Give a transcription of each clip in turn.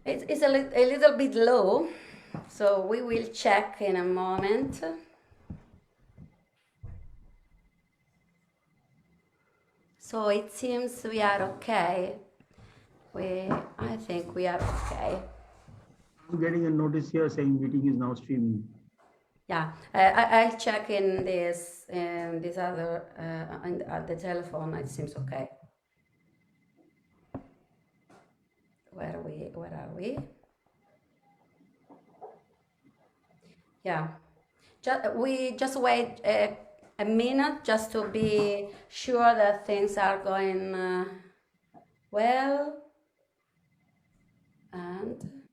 It's a little bit low, so we will check in a moment. So it seems we are okay. I think we are okay. I'm getting a notice here saying meeting is now streaming. Yeah, I'll check in this other at the telephone. It seems okay. Where are we? Yeah. We just wait a minute just to be sure that things are going well, and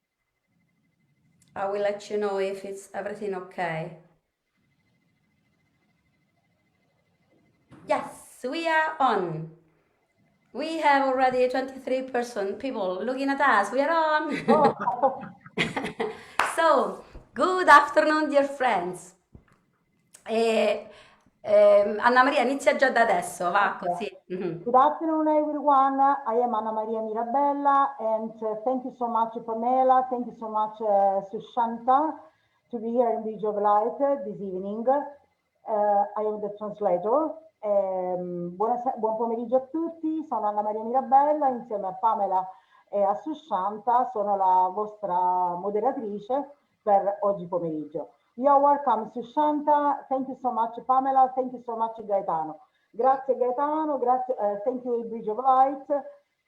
I will let you know if it's everything okay. Yes, we are on. We have already 23 people looking at us. We are on. Oh, So, good afternoon, dear friends. E, Anna Maria inizia già da adesso, va così. okay. Mhm. Good afternoon, everyone. I am Anna Maria Mirabella, and thank you so much, Pamela. Thank you so much, Sushanta, to be here in Bridge of Light this evening. I am the translator. Buon pomeriggio a tutti, sono Anna Maria Mirabella, insieme a Pamela e a Sushanta sono la vostra moderatrice per oggi pomeriggio. You are welcome, Sushanta. Thank you so much, Pamela. Thank you so much, Gaetano. Grazie Gaetano, grazie, thank you Bridge of Light,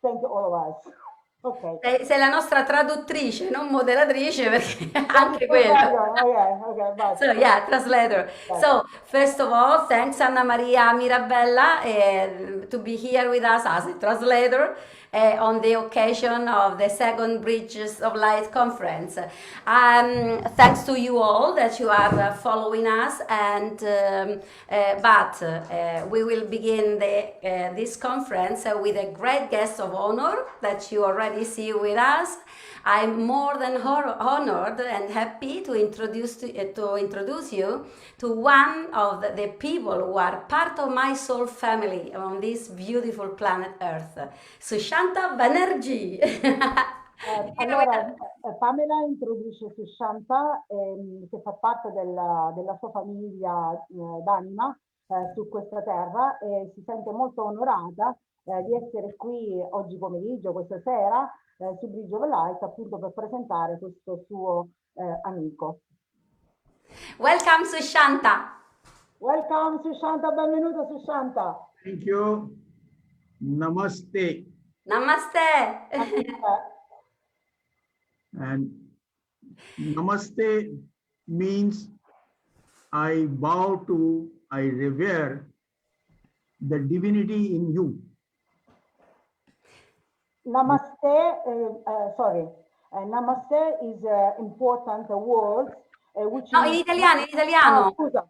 thank you all of us. Ok. Sei la nostra traduttrice, non moderatrice, perché anche quello. Okay, but So yeah, translator. yes. So first of all, thanks Anna Maria Mirabella to be here with us as a translator on the occasion of the second Bridges of Light conference. Thanks to you all that you are following us, and we will begin this conference with a great guest of honor that you already see with us. I'm more than honored and happy to introduce you to one of the people who are part of my soul family on this beautiful planet Earth, Sushanta Banerjee. Allora, Pamela introduce Sushanta, che fa parte della sua famiglia d'anima su questa terra, e si sente molto onorata di essere qui oggi pomeriggio, questa sera, su Bridge of Light, appunto per presentare questo suo amico. Welcome, Sushanta. Welcome Sushanta, benvenuto Sushanta. Thank you. Namaste. Namaste. And namaste means I bow to, I revere the divinity in you. Namaste, namaste is important word, which No, in means... italiano, in italiano. Scusa.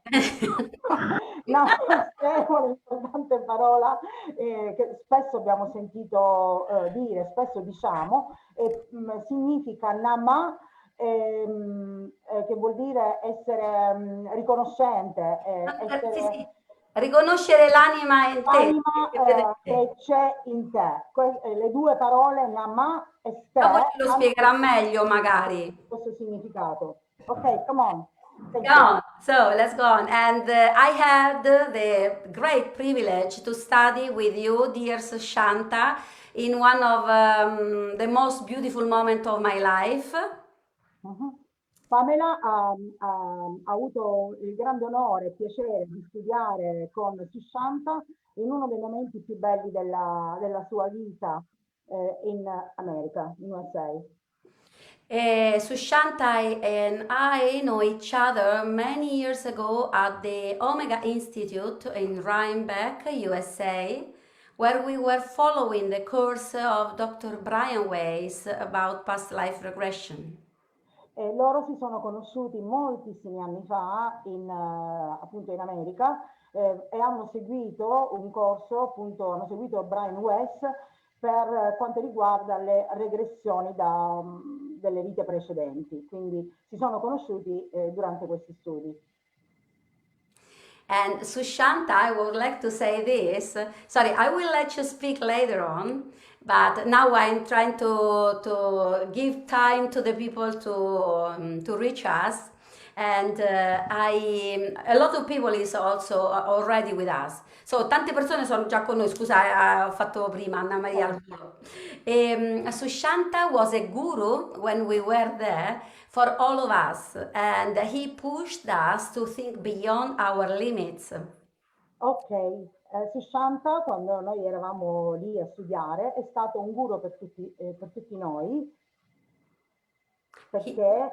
Namaste è un'importante parola che spesso abbiamo sentito dire, spesso diciamo, e significa nama, che vuol dire essere riconoscente, Sì, essere... sì. Riconoscere l'anima in te. L'anima che c'è in te. Le due parole nama e ste Dopo ce lo hanno spiegherà meglio magari. questo significato. Ok, come on. Thank Go you. on. So let's go on. And I had the great privilege to study with you, dear Sushanta, in one of the most beautiful moments of my life. Mhm. Pamela ha avuto il grande onore e piacere di studiare con Sushanta in uno dei momenti più belli della sua vita in America, in USA. Sushanta and I know each other many years ago at the Omega Institute in Rhinebeck, USA, where we were following the course of Dr. Brian Weiss about past life regression. E loro si sono conosciuti moltissimi anni fa appunto in America e hanno seguito un corso, appunto hanno seguito Brian Weiss per quanto riguarda le regressioni delle vite precedenti. Quindi si sono conosciuti durante questi studi. And Sushanta, I would like to say this. Sorry, I will let you speak later on, But now I'm trying to give time to the people to reach us, and a lot of people is also already with us. So tante persone sono già con noi. Scusa, ho fatto prima Anna Maria al volo. Sushanta was a guru when we were there for all of us, and he pushed us to think beyond our limits. Ok, Sushanta, quando noi eravamo lì a studiare, è stato un guru per tutti noi, He, perché,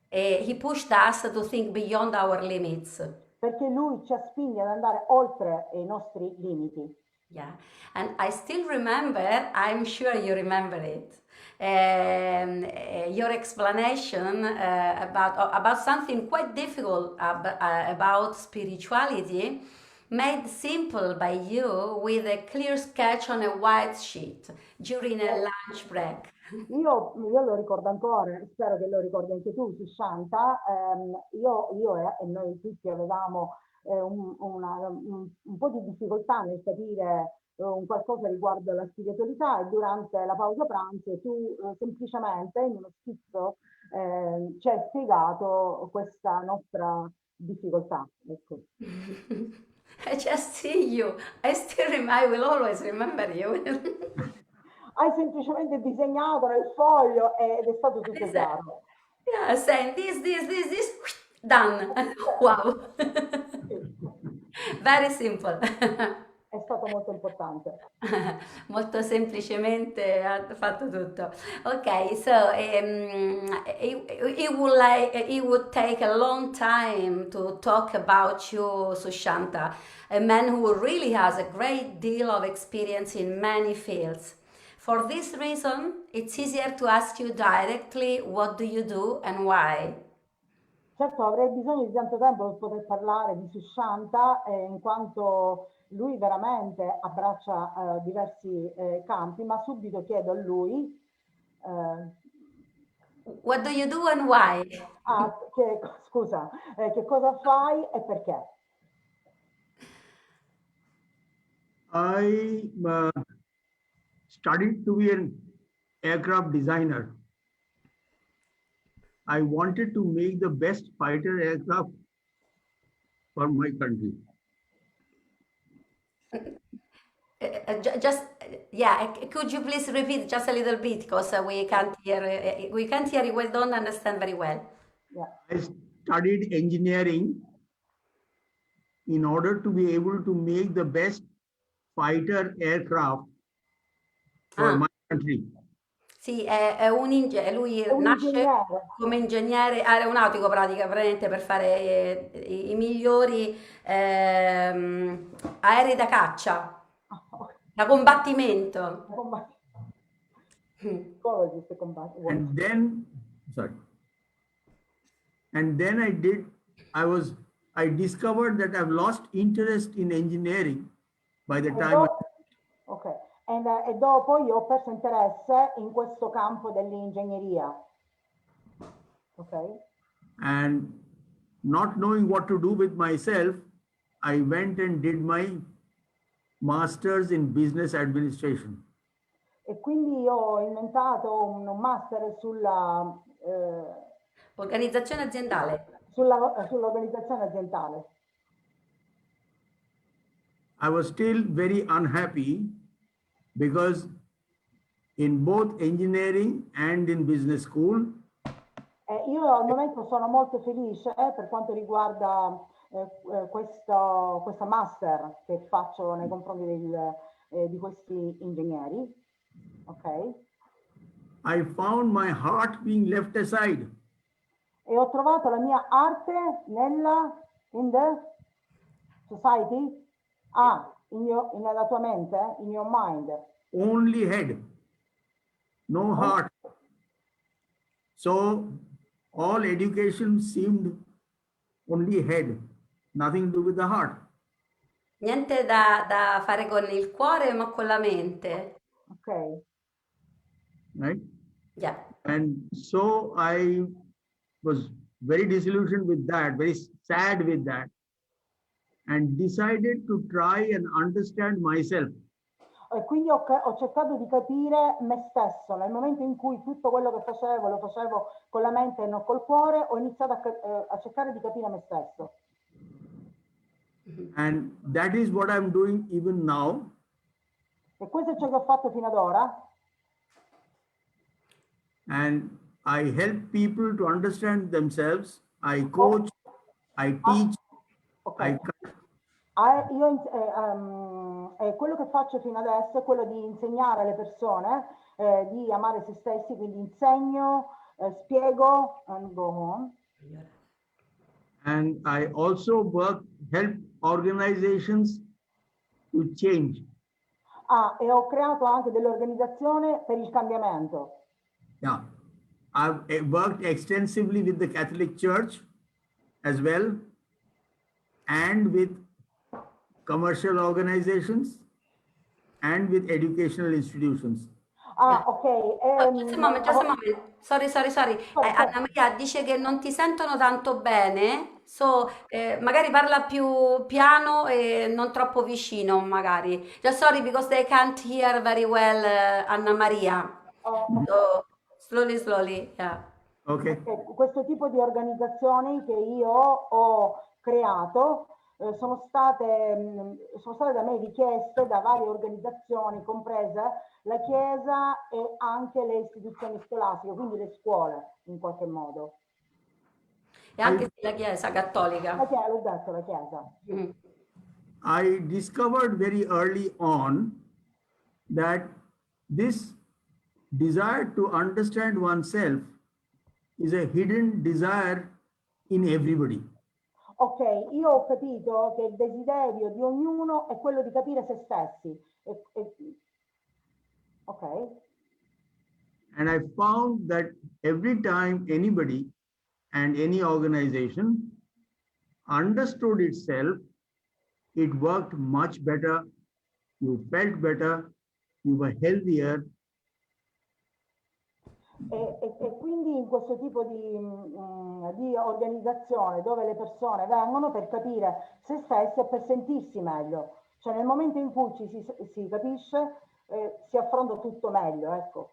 he pushed us to think beyond our limits. perché lui ci spinge ad andare oltre i nostri limiti. Yeah, and I still remember, I'm sure you remember it, your explanation about something quite difficult about spirituality, made simple by you with a clear sketch on a white sheet during a lunch break. Io lo ricordo ancora, spero che lo ricordi anche tu, Sushanta. E noi tutti avevamo un po' di difficoltà nel capire un qualcosa riguardo alla spiritualità, e durante la pausa pranzo tu semplicemente in uno schizzo ci hai spiegato questa nostra difficoltà. Ecco. I just see you. I will always remember you. Hai semplicemente disegnato nel foglio ed è stato tutto This, chiaro. yeah, saying this, done. Wow. Very simple. È stato molto importante. Molto semplicemente ha fatto tutto. Ok, so it would take a long time to talk about you, Sushanta, a man who really has a great deal of experience in many fields. For this reason, it's easier to ask you directly what do you do and why. Certo, avrei bisogno di tanto tempo per poter parlare di Sushanta, in quanto lui veramente abbraccia diversi campi, ma subito chiedo a lui eh, What do you do and why? scusa, che cosa fai e perché? I studied to be an aircraft designer. I wanted to make the best fighter aircraft for my country. Just yeah, could you please repeat just a little bit because we can't hear you. We don't understand very well. Yeah. I studied engineering in order to be able to make the best fighter aircraft for Ah, my country. sì, lui È un nasce ingegnere. come ingegnere aeronautico praticamente per fare i migliori aerei da caccia, da combattimento. And then, sorry. And then I discovered that I've lost interest in engineering by the time Ok, e dopo io ho perso interesse in questo campo dell'ingegneria. Ok? and not knowing what to do with myself, I went and did my master's in business administration. E quindi io ho inventato un master Organizzazione aziendale. sull'organizzazione aziendale. I was still very unhappy because in both engineering and in business school, Io al momento sono molto felice per quanto riguarda questa master che faccio nei confronti di questi ingegneri. Ok? I found my heart being left aside. E ho trovato la mia arte in the society, nella tua mente, in your mind. Only head, no heart. So all education seemed only head, nothing to do with the heart. Niente da fare con il cuore, ma con la mente. Ok. Right? Yeah. And so I was very disillusioned with that, very sad with that, and decided to try and understand myself. E quindi ho cercato di capire me stesso. Nel momento in cui tutto quello che facevo lo facevo con la mente e non col cuore, ho iniziato a cercare di capire me stesso. And that is what I'm doing even now. E questo è ciò che ho fatto fino ad ora. And I help people to understand themselves. I coach, I teach, Ok. I Quello che faccio fino adesso è quello di insegnare alle persone di amare se stessi, quindi insegno, spiego, and go on. and I also help organizations to change. E ho creato anche dell'organizzazione per il cambiamento. Yeah, I've worked extensively with the Catholic Church as well, and with commercial organizations, and with educational institutions. Ok. Just a moment, just a moment. Sorry. Anna Maria dice che non ti sentono tanto bene, magari parla più piano e non troppo vicino, magari. Just sorry because they can't hear very well, Anna Maria. So, slowly, yeah. Okay. Questo tipo di organizzazioni che io ho creato sono state da me richieste da varie organizzazioni, comprese la Chiesa e anche le istituzioni scolastiche, quindi le scuole in qualche modo. E anche la Chiesa cattolica. L'ho detto, la Chiesa. Mm. I discovered very early on that this desire to understand oneself is a hidden desire in everybody. Ok, io ho capito che il desiderio di ognuno è quello di capire se stessi. Ok. And I found that every time anybody and any organization understood itself, it worked much better, you felt better, you were healthier. E quindi in questo tipo di organizzazione dove le persone vengono per capire se stesse e per sentirsi meglio, cioè nel momento in cui si capisce si affronta tutto meglio, ecco.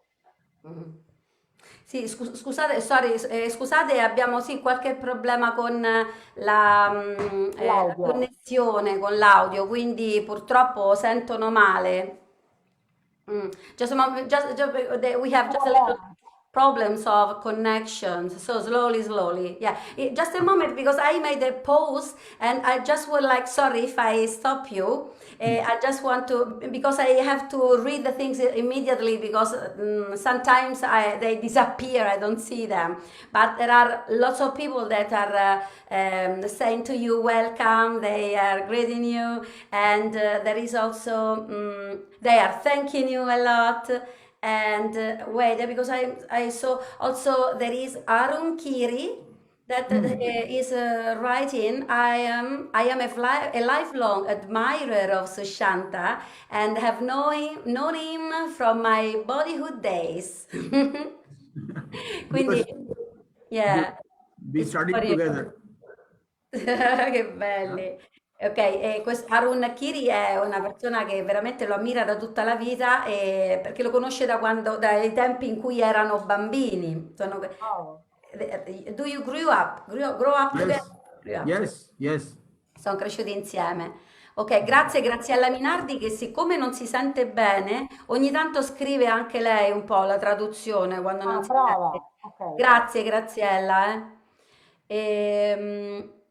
Sì, scusate, abbiamo sì qualche problema con la L'audio. connessione, con l'audio, quindi purtroppo sentono male. Just a moment, we have just a little problems of connections. So slowly. Yeah. Just a moment because I made a pause and I just would like, sorry if I stop you. I just want to, because I have to read the things immediately because sometimes they disappear, I don't see them. But there are lots of people that are saying to you, welcome, they are greeting you, and there is also, they are thanking you a lot. And wait, because I saw also there is Arun Kiri that is writing. I am a lifelong admirer of Sushanta and have known him from my bodyhood days. Quindi, yeah, We it's studied for you. together. Che belli. Ok, e Harun Kiri è una persona che veramente lo ammira da tutta la vita perché lo conosce dai tempi in cui erano bambini. Oh. Do you grow up together? Yes, Grew up. yes. Sono cresciuti insieme. Ok, grazie alla Minardi che siccome non si sente bene, ogni tanto scrive anche lei un po' la traduzione quando non si Brava. sente. Ok. Grazie, Graziella.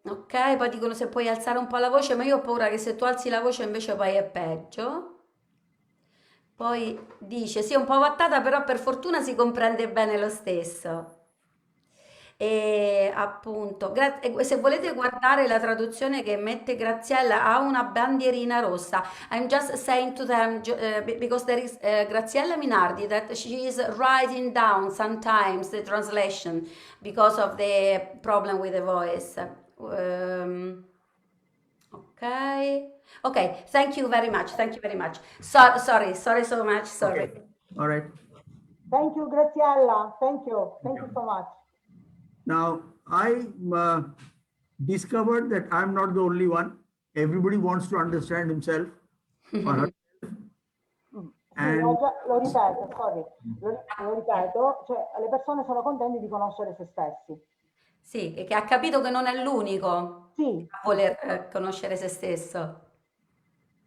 Ok, poi dicono se puoi alzare un po' la voce, ma io ho paura che se tu alzi la voce invece poi è peggio. Poi dice, sì, è un po' vattata, però per fortuna si comprende bene lo stesso. E appunto, se volete guardare la traduzione che mette Graziella, ha una bandierina rossa. I'm just saying to them, because there is Graziella Minardi, that she is writing down sometimes the translation because of the problem with the voice. Ok, thank you very much. Sorry so much, sorry. Okay. All right. Thank you, Graziella. Thank you so much. Now, I discovered that I'm not the only one. Everybody wants to understand himself or herself. Sì, And lo ripeto, sorry, lo ripeto, cioè le persone sono contente di conoscere se stessi. Sì, e che ha capito che non è l'unico Sì, a sì, voler conoscere se stesso.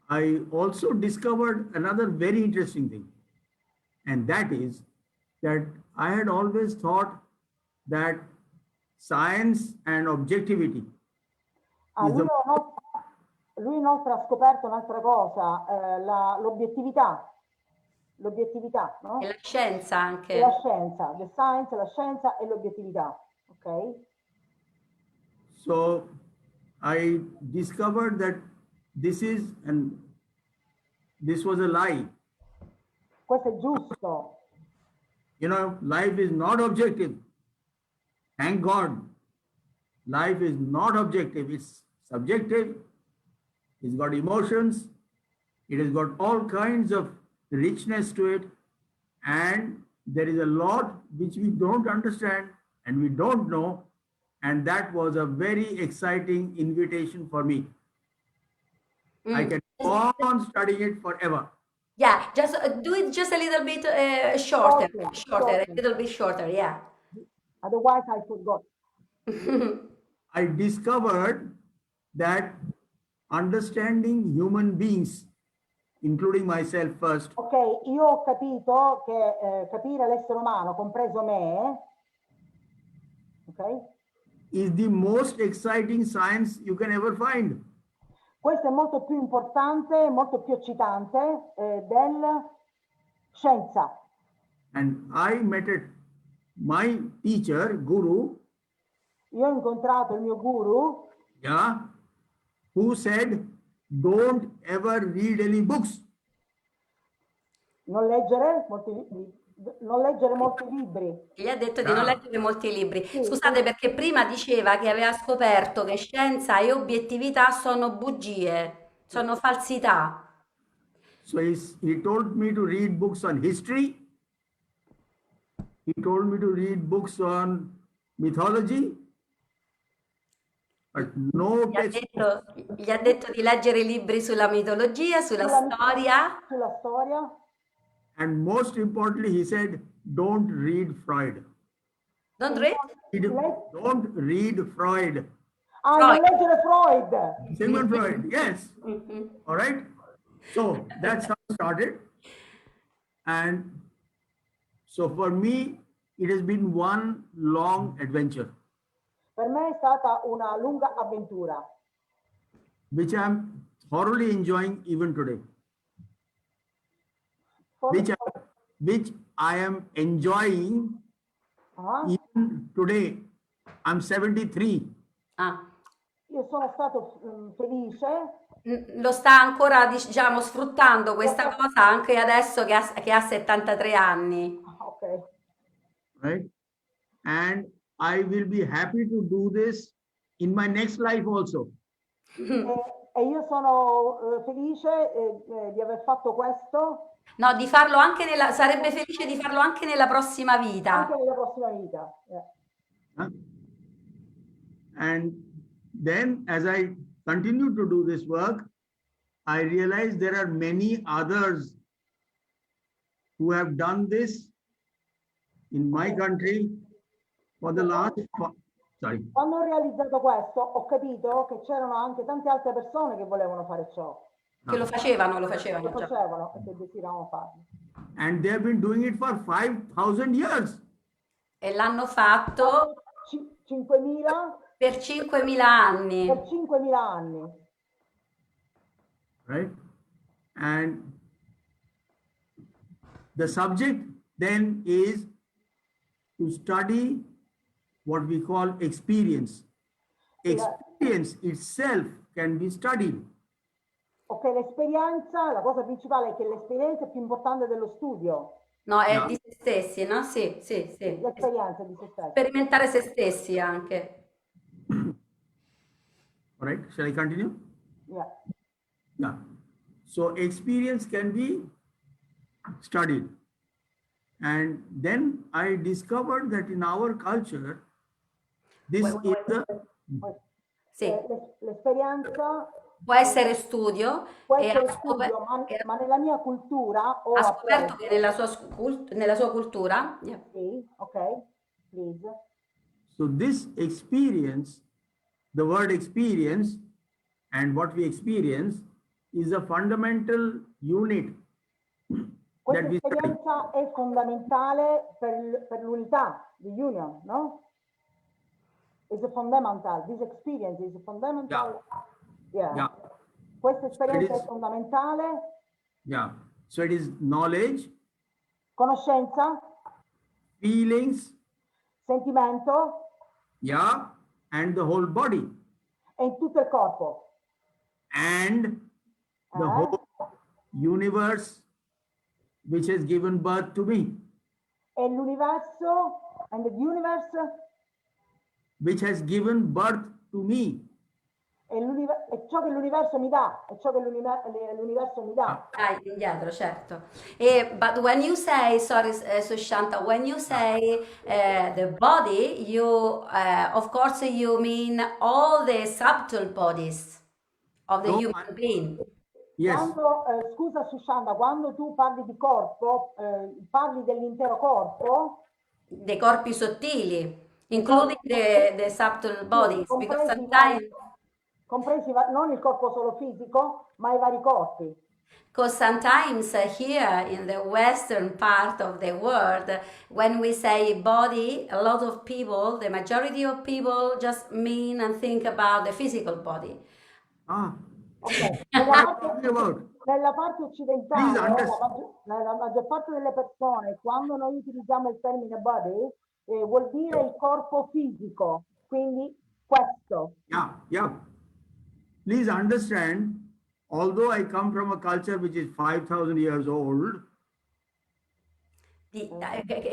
I also discovered another very interesting thing, and that is that I had always thought that science and objectivity Ah, is the lui inoltre ha scoperto un'altra cosa, l'obiettività, E la no? scienza E la anche. scienza, the science, la scienza e l'obiettività, ok? so I discovered that this is and this was a lie. Questo è giusto, Life is not objective. Thank God. Life is not objective, it's subjective. It's got emotions, it has got all kinds of richness to it, and there is a lot which we don't understand and we don't know. And that was a very exciting invitation for me. I Mm. can go on studying it forever. Yeah, just do it just a little bit shorter, shortly, shorter, a shortly. little bit shorter, yeah. Otherwise I forgot. I discovered that understanding human beings, including myself first, Ok, io ho capito che capire l'essere umano, compreso me, ok? is the most exciting science you can ever find. Questo è molto più importante, molto più eccitante del scienza. And I met my teacher, Guru, Io ho incontrato il mio guru yeah, who said, don't ever read any books. non leggere molti libri. Gli ha detto di non Yeah. leggere molti libri. Sì, Scusate, perché prima diceva che aveva scoperto che scienza e obiettività sono bugie, sono falsità. So he told me to read books on history. He told me to read books on mythology, but no Gli ha textbooks. detto, gli ha detto di leggere libri sulla mitologia, sulla sulla, storia. sulla storia. And most importantly, he said, don't read Freud. Don't E read? Don't read Freud. non Freud. leggere Freud. Sigmund Freud, yes. Mhm. All right. So that's how it started. And so for me, it has been one long adventure, Per me è stata una lunga avventura, which I'm thoroughly enjoying even today. For- Which I am enjoying Ah, even today. I'm 73. Ah. io sono stato felice. Lo sta ancora, diciamo, sfruttando questa cosa anche adesso che ha 73 anni. Ok. Right? And I will be happy to do this in my next life also. E io sono felice di aver fatto questo No, di farlo anche sarebbe felice di farlo anche nella prossima vita. anche nella prossima vita. Huh? And then as I continue to do this work, I realize there are many others who have done this in my country for the last, sorry, Quando ho realizzato questo, ho capito che c'erano anche tante altre persone che volevano fare ciò, Che lo che facevano già. facevano e che desideravano farlo. and they have been doing it for 5,000 years. E l'hanno fatto 5.000 per 5.000 anni. per 5.000 anni. Right? And the subject then is to study what we call experience. Experience itself can be studied. Ok, l'esperienza, la cosa principale è che l'esperienza è più importante dello studio. No, è Yeah. di se stessi, no? Sì, sì, sì. L'esperienza di se stessi. Sperimentare se stessi anche. All right, shall I continue? Yeah. Yeah. So experience can be studied. And then I discovered that in our culture, this is the Sì. L'esperienza può essere studio può e essere studio, ma nella mia cultura ho ha scoperto che appreso. nella sua cultura, yeah. Sì, ok, please. So this experience, the word experience and what we experience is a fundamental unit Questa that we study. esperienza è fondamentale per l'unità, the union, no? Is a fundamental. This experience is a fundamental. Yeah. Yeah. Questa So it esperienza è is, fondamentale. yeah. So it is knowledge, Conoscenza, feelings, sentimento yeah, and the whole body. e in tutto il corpo. And the whole universe which has given birth to me, E l'universo, and the universe, which has given birth to me. è ciò che l'universo mi dà, è ciò che l'universo mi dà. Ah, indietro, certo. But when you say, sorry, Sushanta, when you say the body, you, of course, you mean all the subtle bodies of the No, human being. Yes, Quando, scusa Sushanta, quando tu parli di corpo, parli dell'intero corpo, Dei corpi sottili, including the subtle bodies, because sometimes, non il corpo solo fisico, ma i vari corpi. here in the western part of the world, when we say body, a lot of people, the majority of people just mean and think about the physical body. Ok. what I'm talking about. Nella parte occidentale, Please la maggior parte delle persone, quando noi utilizziamo il termine body, vuol dire il corpo fisico, quindi questo. Yeah. Please understand, although I come from a culture which is 5,000 years old,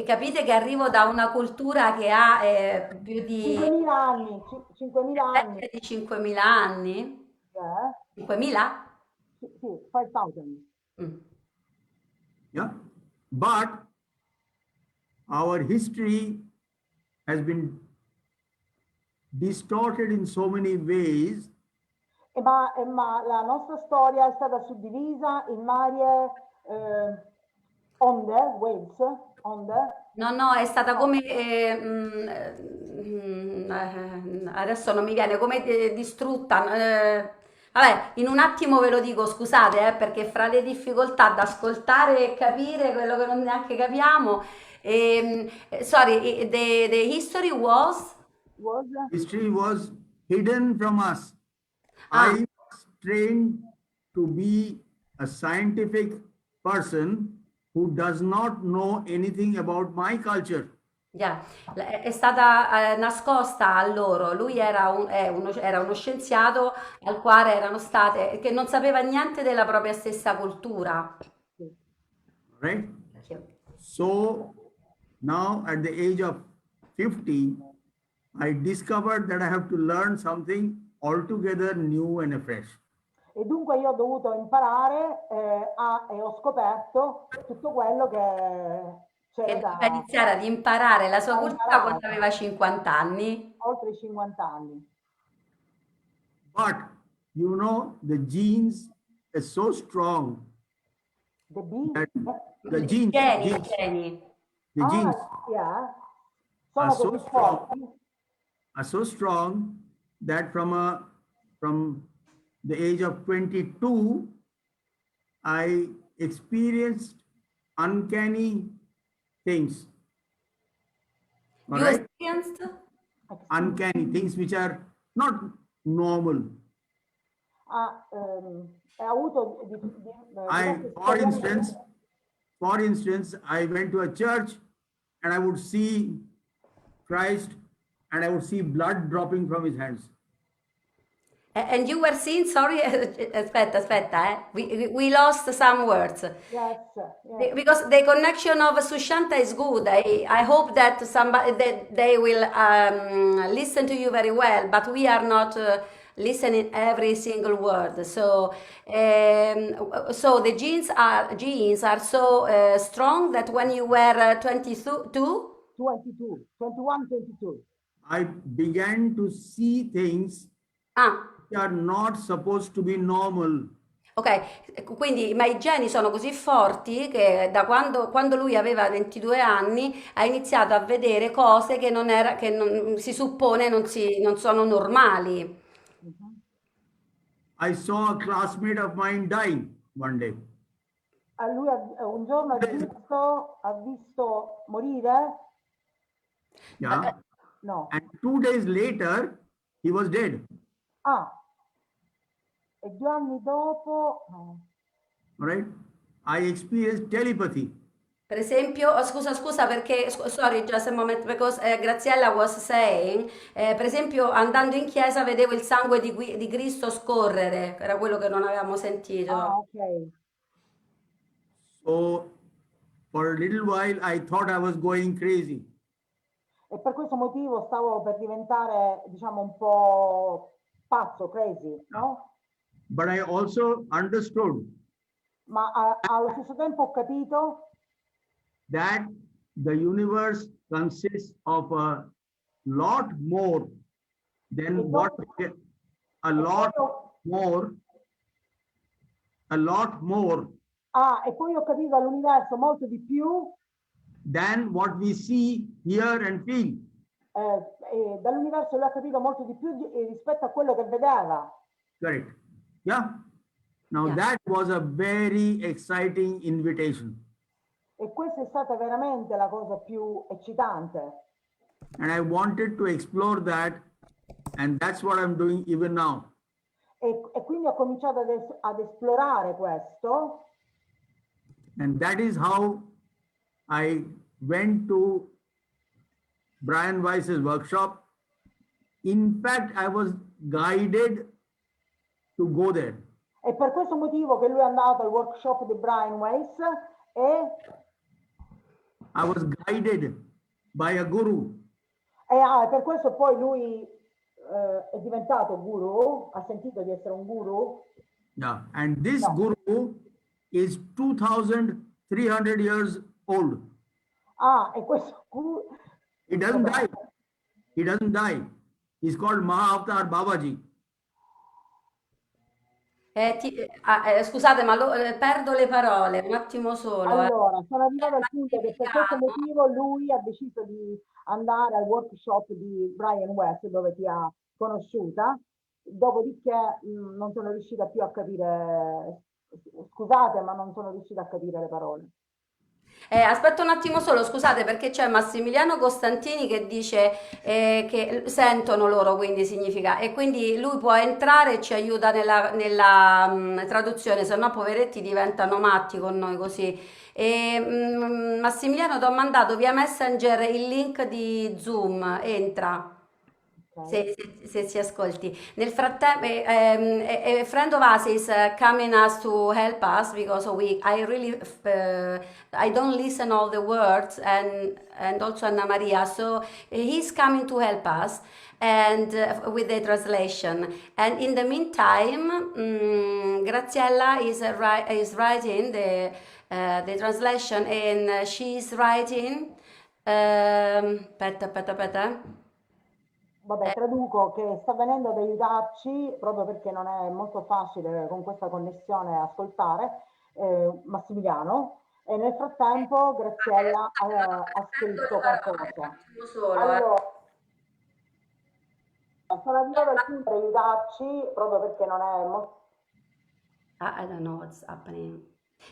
Capite che arrivo da una cultura che ha più di 5.000 anni, 5.000 anni. di 5.000 anni? 5.000? Sì, 5.000. yeah, but our history has been distorted in so many ways Ma la nostra storia è stata suddivisa in varie onde, waves, onde. No, è stata come, adesso non mi viene, come distrutta. Vabbè, in un attimo ve lo dico, scusate, perché fra le difficoltà ad ascoltare e capire quello che non neanche capiamo, sorry, the history was? history was hidden from us. Ah. I was trained to be a scientific person who does not know anything about my culture. Yeah. È stata nascosta a loro. Lui era uno scienziato al quale erano state, che non sapeva niente della propria stessa cultura. Right? So now at the age of 50, I discovered that I have to learn something altogether new and afresh. E dunque io ho dovuto imparare e ho scoperto tutto quello che Che c'era doveva iniziare ad imparare la sua da cultura quando imparare. aveva 50 anni. Oltre i 50 anni. But you know, the genes is so strong that the I genes, geni. the genes Yeah. are Sono so così strong, forti that from the age of 22, I experienced uncanny things. All You right? experienced? Uncanny things which are not normal. ha avuto For instance, I went to a church and I would see Christ and I would see blood dropping from his hands. And you were seeing, sorry, aspetta, we lost some words. Yes. Because the connection of Sushanta is good. I hope that they will listen to you very well, but we are not listening every single word. So the genes are so strong that when you were 21, 22. I began to see things are not supposed to be normal. Ok, quindi ma i geni sono così forti che da quando lui aveva 22 anni ha iniziato a vedere cose che non si suppone non sono normali. Mhm. I saw a classmate of mine die one day. Lui un giorno ha visto morire? Yeah. No. And 2 days later, he was dead. Ah, e 2 anni dopo, no. All right. I experienced telepathy. Per esempio, scusa perché, sorry, just a moment, because Graziella was saying, per esempio andando in chiesa vedevo il sangue di Cristo scorrere, era quello che non avevamo Ah, sentito. ok. So for a little while, I thought I was going crazy. E per questo motivo stavo per diventare, diciamo, un po' pazzo, crazy, no? But I also understood Ma allo stesso tempo ho capito that the universe consists of a lot more che than what dopo, a e poi lot more, a lot more e poi ho capito all'universo molto di più, than what we see, hear, and feel. e dall'universo lui ha capito molto di più rispetto a quello che vedeva. Correct. Yeah. Now Yeah. that was a very exciting invitation. E questa è stata veramente la cosa più eccitante. And I wanted to explore that. And that's what I'm doing even now. E quindi ho cominciato ad esplorare questo. And that is how I went to Brian Weiss's workshop. In fact, I was guided to go there. È per questo motivo che lui è andato al workshop di Brian Weiss e, I was guided by a guru. per questo poi lui è diventato guru, ha sentito di essere un guru. Yeah. And this No. guru is 2,300 years old. E questo guru... He doesn't Vabbè. die. He doesn't die. He's called Mahavatar Babaji. Scusate, ma perdo le parole, un attimo solo. Allora, sono arrivata al punto che per questo Massimiliano. motivo lui ha deciso di andare al workshop di Brian West dove ti ha conosciuta, dopodiché non sono riuscita più a capire, scusate, ma non sono riuscita a capire le parole. Aspetta un attimo solo, scusate, perché c'è Massimiliano Costantini che dice che sentono loro, quindi significa, e quindi lui può entrare e ci aiuta nella traduzione, se no poveretti diventano matti con noi così. Massimiliano, ti ho mandato via Messenger il link di Zoom, entra. Ok? Se ci ascolti. Nel frattempo, a friend of us is coming us to help us because I really, I don't listen all the words and also Anna Maria. So he's coming to help us and with the translation. And in the meantime, Graziella is writing the translation and she's writing. Aspetta. Vabbè, traduco che sta venendo ad aiutarci proprio perché non è molto facile con questa connessione ascoltare Massimiliano e nel frattempo Graziella ha scritto qualcosa. Solo, Allora, sono arrivata al punto di aiutarci proprio perché non è molto... I don't know what's happening.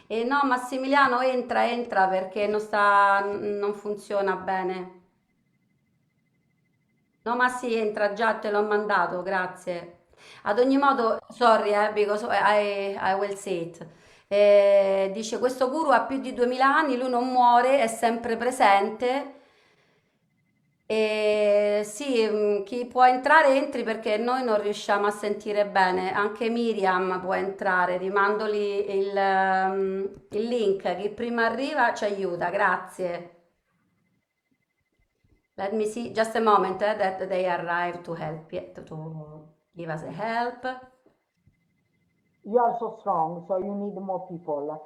E no, Massimiliano, entra perché non funziona bene. No, ma sì, entra già, te l'ho mandato, grazie. Ad ogni modo, sorry, because I will say it. Dice, questo guru ha più di 2000 anni, lui non muore, è sempre presente. E sì, chi può entrare entri perché noi non riusciamo a sentire bene. Anche Miriam può entrare, ti mando lì il link. Chi prima arriva ci aiuta, grazie. Let me see, just a moment, that they arrive to help, to give us a help. You are so strong, so you need more people.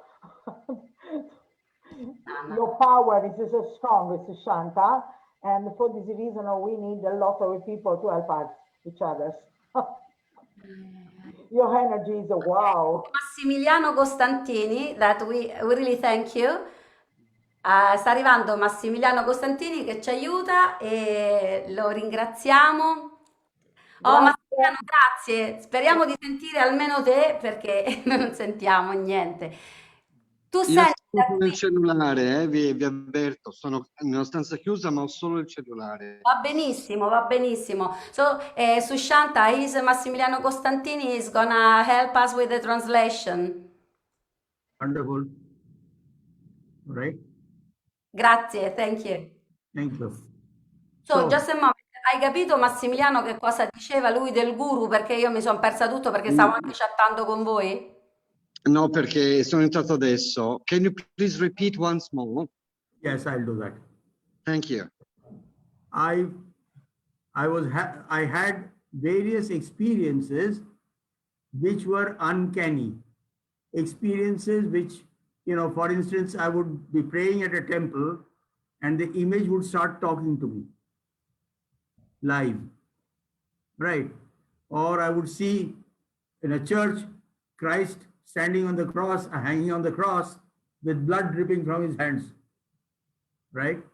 Anna. Your power is so strong, Sushanta, and for this reason we need a lot of people to help us, each other. Your energy is a wow. Massimiliano Costantini, that we really thank you. Sta arrivando Massimiliano Costantini che ci aiuta e lo ringraziamo. Oh, Grazie. Massimiliano, grazie. Speriamo di sentire almeno te perché non sentiamo niente. Tu Io senti da ascolto qui? il cellulare, vi avverto, sono in una stanza chiusa ma ho solo il cellulare. Va benissimo, va benissimo. So, Sushanta, is Massimiliano Costantini is gonna help us with the translation. Wonderful. Right? Grazie, thank you. Thank you. So, just a moment. Hai capito Massimiliano che cosa diceva lui del guru? Perché io mi sono persa tutto perché stavo anche chattando con voi? No, perché sono entrato adesso. Can you please repeat once more? Yes, I'll do that. Thank you. I had various experiences which were uncanny. Experiences which, for instance, I would be praying at a temple and the image would start talking to me live, right? Or I would see in a church Christ standing on the cross, hanging on the cross with blood dripping from his hands, right?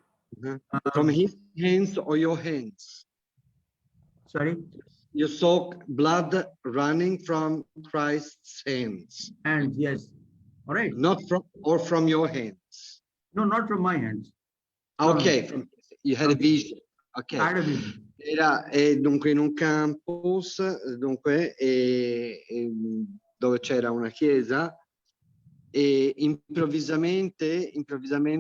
From his hands or your hands? Sorry? You saw blood running from Christ's hands. Hands, yes. All right. Not from your hands. No, not from my hands. Okay, you had a vision. Okay. I had a vision. Era dunque in un campus, dunque, dove c'era una chiesa e improvvisamente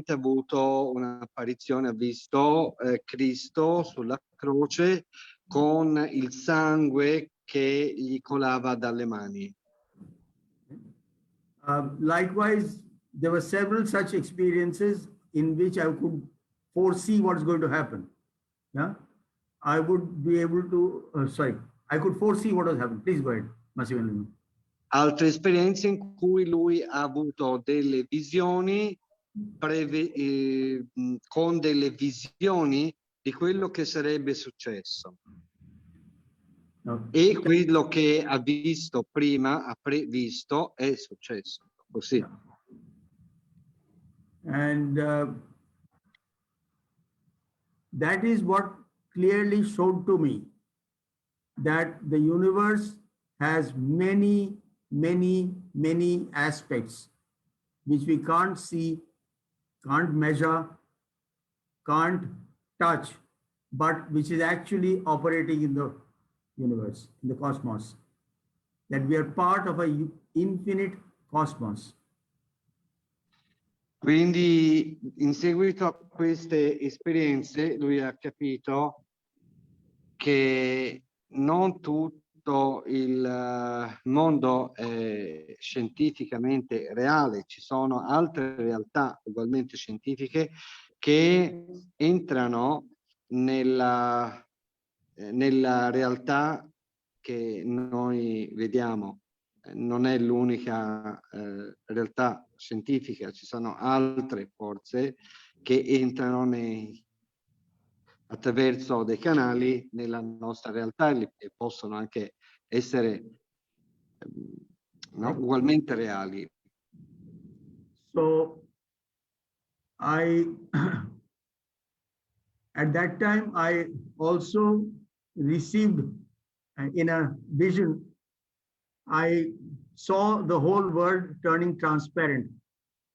ha avuto un'apparizione, ha visto Cristo sulla croce con il sangue che gli colava dalle mani. Likewise, there were several such experiences in which I could foresee what's going to happen. Yeah, I would be able to, I could foresee what was happening. Please go ahead, Massimiliano. Altre esperienze in cui lui ha avuto delle visioni, con delle visioni di quello che sarebbe successo. No. E quello che ha visto prima, ha previsto, è successo. Così. Yeah. And that is what clearly showed to me that the universe has many aspects which we can't see, can't measure, can't touch, but which is actually operating in the universe, in the cosmos, that we are part of an infinite cosmos. Quindi in seguito a queste esperienze lui ha capito che non tutto il mondo è scientificamente reale, ci sono altre realtà ugualmente scientifiche che entrano nella realtà che noi vediamo. Non è l'unica realtà scientifica, ci sono altre forze che entrano attraverso dei canali nella nostra realtà e possono anche essere ugualmente reali. So at that time, I also received in a vision, I saw the whole world turning transparent.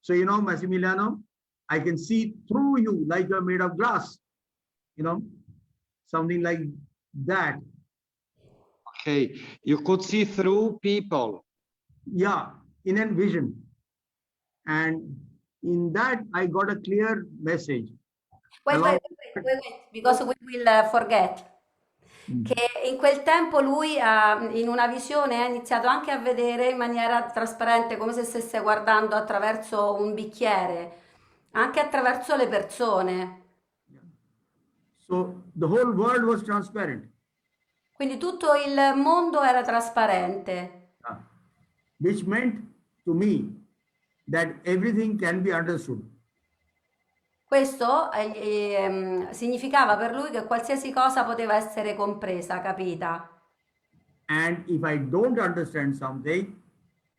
So, Massimiliano, I can see through you like you're made of glass, something like that. Okay, you could see through people. Yeah, in a vision. And in that, I got a clear message. Wait, because we will forget. Che in quel tempo lui in una visione ha iniziato anche a vedere in maniera trasparente, come se stesse guardando attraverso un bicchiere, anche attraverso le persone. So the whole world was transparent. Quindi tutto il mondo era trasparente. Which meant to me that everything can be understood. Questo significava per lui che qualsiasi cosa poteva essere compresa, capita. And if I don't understand something,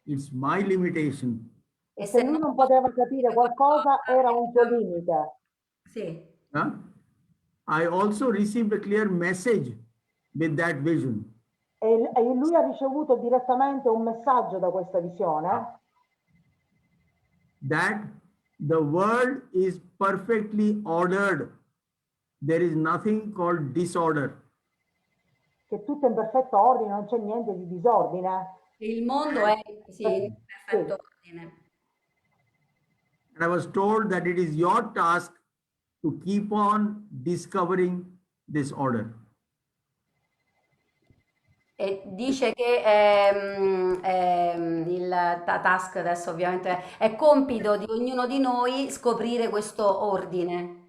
it's my limitation. E se lui non poteva capire qualcosa, era un suo limite. Sì. Huh? I also received a clear message with that vision. E lui ha ricevuto direttamente un messaggio da questa visione, That the world is perfectly ordered. There is nothing called disorder. che tutto è in perfetto ordine, non c'è niente di disordine. Il mondo è sì, in perfetto ordine. And I was told that it is your task to keep on discovering this order. E dice che il task adesso ovviamente è compito di ognuno di noi scoprire questo ordine.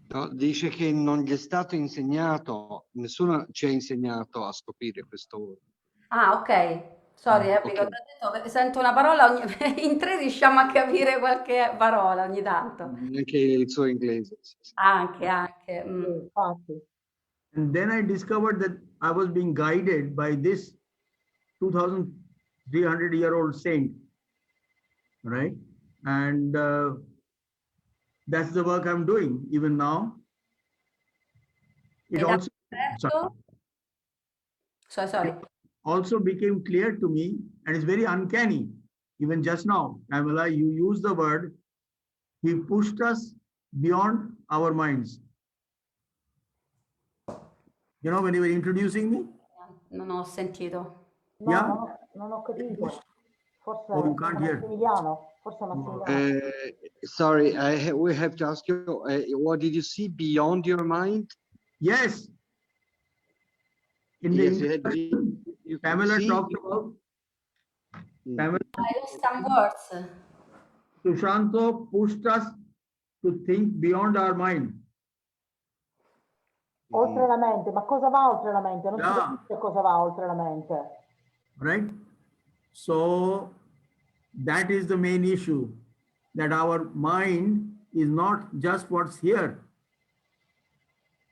No, dice che non gli è stato insegnato, nessuno ci ha insegnato a scoprire questo ordine. Ah, ok. Sorry, Ok. perché ho detto che sento una parola, in tre riusciamo a capire qualche parola ogni tanto. Anche il suo inglese. Sì. Anche, anche. Sì, infatti. And then I discovered that I was being guided by this 2,300-year-old saint, right? And that's the work I'm doing even now. It Ed ha also, scoperto, sorry. also became clear to me, and it's very uncanny. Even just now, Pamela, you use the word, he pushed us beyond our minds. You know, when you were introducing me? Non ho sentito. No, Yeah. no, non ho capito. Forse Oh, you can't hear. Massimiliano. Forse Massimiliano. Sorry, we have to ask you, what did you see beyond your mind? Yes. In Yes, the you could Pamela see. talked about Pamela I lost some words. Sushanta pushed us to think beyond our mind. Oltre la mente, ma cosa va oltre la mente? Non si Yeah. capisce cosa va oltre la mente. Right? So that is the main issue, that our mind is not just what's here.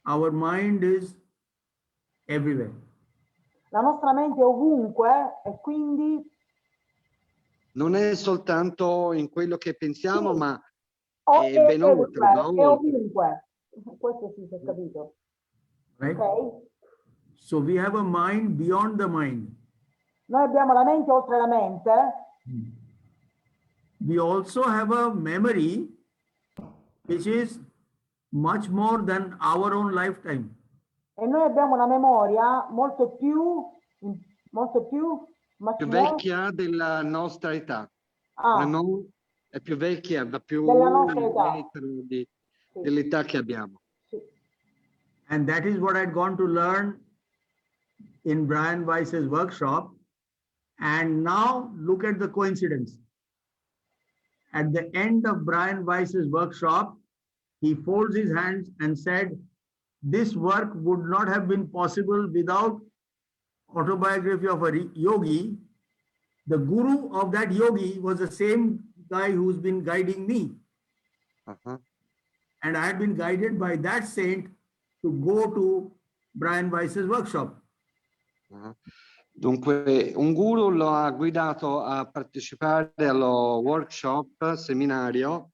Our mind is everywhere. La nostra mente è ovunque e quindi Non è soltanto in quello che pensiamo, Sì. ma è è ben oltre, va è oltre. ovunque. Questo sì, si è capito. Right? Ok? So we have a mind beyond the mind. Noi abbiamo la mente oltre la mente. We also have a memory which is much more than our own lifetime. E noi abbiamo una memoria molto più Più vecchia della nostra età. È più vecchia, va più della nostra età. indietro dell'età che abbiamo. Sì. And that is what I'd gone to learn in Brian Weiss's workshop. And now look at the coincidence. At the end of Brian Weiss's workshop, he folds his hands and said, this work would not have been possible without autobiography of a yogi. The guru of that yogi was the same guy who's been guiding me. Uh-huh. And I had been guided by that saint to go to Brian Weiss's workshop. Uh-huh. Dunque, un guru lo ha guidato a partecipare allo workshop, seminario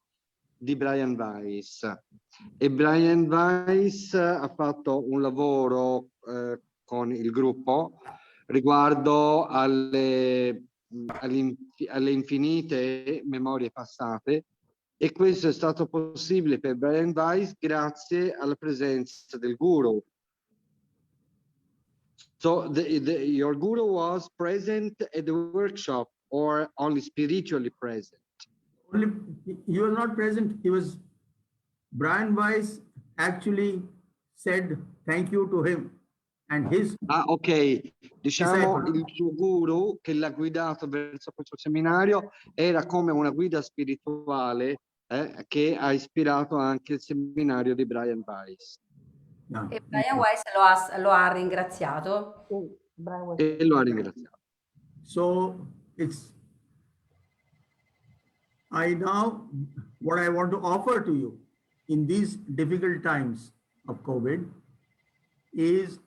di Brian Weiss. E Brian Weiss ha fatto un lavoro con il gruppo riguardo alle infinite memorie passate, e questo è stato possibile per Brian Weiss grazie alla presenza del guru. So your guru was present at the workshop, or only spiritually present? Only, he was not present. He was, Brian Weiss actually said thank you to him and his. Ah, ok. Diciamo disciple. il suo guru che l'ha guidato verso questo seminario era come una guida spirituale che ha ispirato anche il seminario di Brian Weiss. Yeah. E Brian Weiss lo ha ringraziato. Sì, bravo. E lo ha ringraziato. So it's, what I want to offer to you in these difficult times of COVID is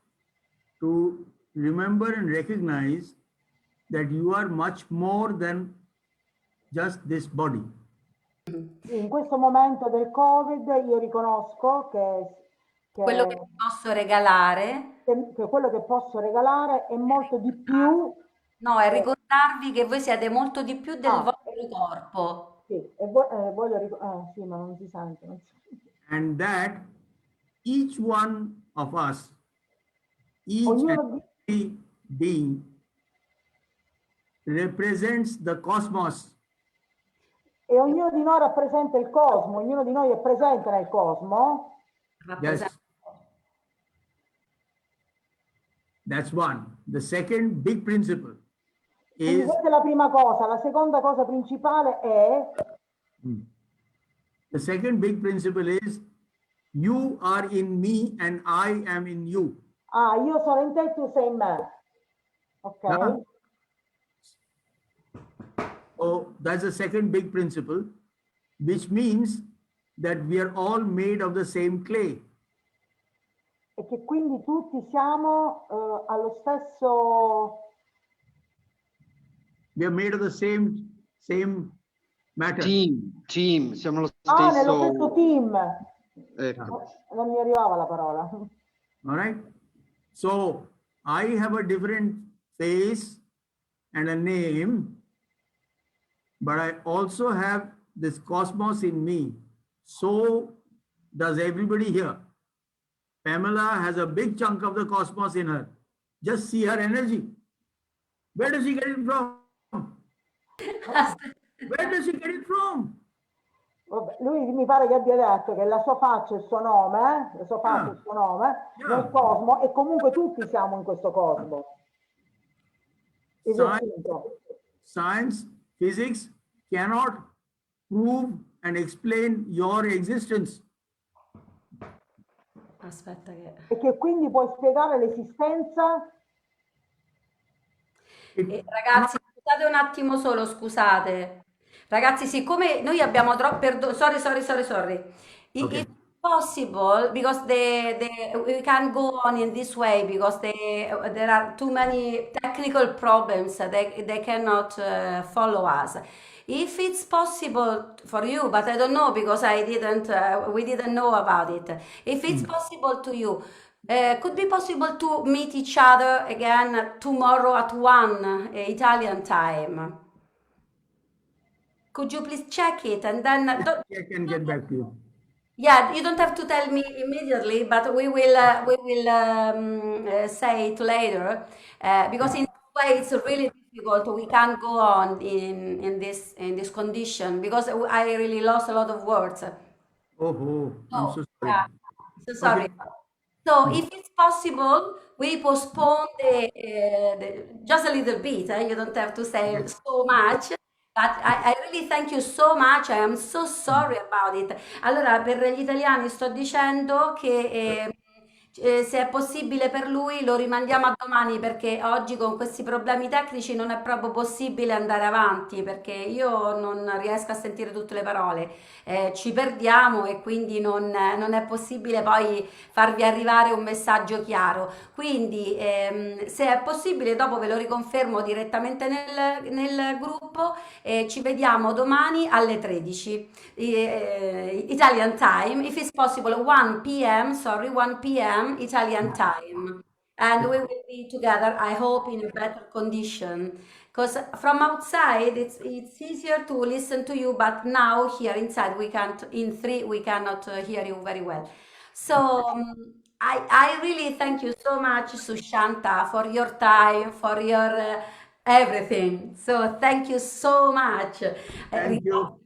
to remember and recognize that you are much more than just this body. In questo momento del Covid io riconosco Quello che che, ti posso regalare, che quello che posso regalare è molto di più. no, è ricordarvi che voi siete molto di più del Ah, vostro corpo. sì, voglio ricordare, sì, ma non si sente. Non si... And that each one of us, each and Ognuno di, every being represents the cosmos. e ognuno di noi rappresenta il cosmo, ognuno di noi è presente nel cosmo. Rappresenta. Yes, that's one. The second big principle Quindi is questa è la prima cosa. La seconda cosa principale è the second big principle is you are in me and I am in you. io sono in te, tu sei in me. Ok? Yeah. So that's the second big principle, which means that we are all made of the same clay. E che quindi tutti siamo allo stesso... We are made of the same matter. Team, siamo lo nello stesso stesso. team. Ecco. Non mi arrivava la parola. All right. So I have a different face and a name, but I also have this cosmos in me. So does everybody here. Pamela has a big chunk of the cosmos in her. Just see her energy. Where does she get it from? Where does she get it from? Vabbè, lui mi pare che abbia detto che la sua faccia è il suo nome, la sua faccia è il suo nome nel cosmo, e comunque tutti siamo in questo cosmo. Science, physics cannot prove and explain your existence. Aspetta che... E che quindi puoi spiegare l'esistenza. Ragazzi, scusate un attimo solo, scusate. Ragazzi, siccome noi abbiamo troppo... Sorry. Okay. If possible, because we can go on in this way, because there are too many technical problems, they cannot follow us. If it's possible for you, but I don't know because we didn't know about it. If it's possible to you, could be possible to meet each other again tomorrow at 1 Italian time. Could you please check it and then I can get back to you. yeah, you don't have to tell me immediately, but we will say it later because in this way it's really difficult. We can't go on in this condition because I really lost a lot of words. Oh, I'm so sorry. Yeah, so sorry. Okay. So if it's possible, we postpone just a little bit. You don't have to say so much. But I really thank you so much. I am so sorry about it. Allora, per gli italiani sto dicendo che se è possibile per lui lo rimandiamo a domani perché oggi con questi problemi tecnici non è proprio possibile andare avanti perché io non riesco a sentire tutte le parole. Ci perdiamo e quindi non è possibile poi farvi arrivare un messaggio chiaro. Quindi, se è possibile, dopo ve lo riconfermo direttamente nel gruppo. Ci vediamo domani alle 13 Italian time, if it's possible, 1 p.m. Sorry, 1 p.m. Italian time. And we will be together, I hope, in a better condition. Because from outside it's easier to listen to you, but now here inside we can't. In three we cannot hear you very well. So I really thank you so much, Sushanta, for your time, for your everything. So thank you so much. Thank you.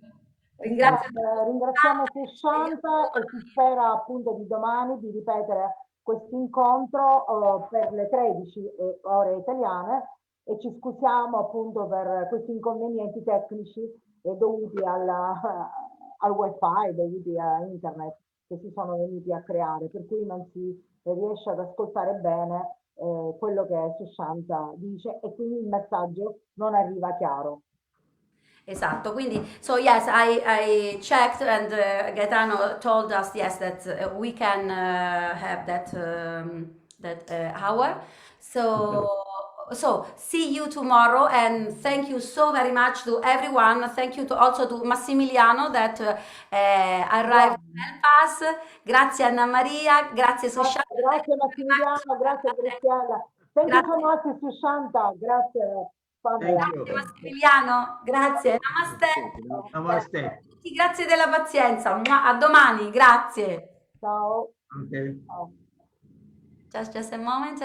Ringrazio Ringraziamo Sushanta e si spera appunto di domani di ripetere questo incontro per le 13 ore italiane e ci scusiamo appunto per questi inconvenienti tecnici dovuti al wifi, dovuti a internet che si sono venuti a creare, per cui non si riesce ad ascoltare bene quello che Sushanta dice e quindi il messaggio non arriva chiaro. Esatto, quindi, so yes, I checked and Gaetano told us, yes, that we can have that hour. So see you tomorrow, and thank you so very much to everyone. Thank you also to Massimiliano that arrived to help us. Grazie Anna Maria, grazie Sushanta. Grazie Massimiliano, grazie Graziella. Thank you so much Sushanta, grazie Pamela. Thank you. Grazie Massimiliano, grazie. Namaste. Namaste. Grazie della pazienza. A domani, grazie. Ciao. Okay. Ciao. Just a moment.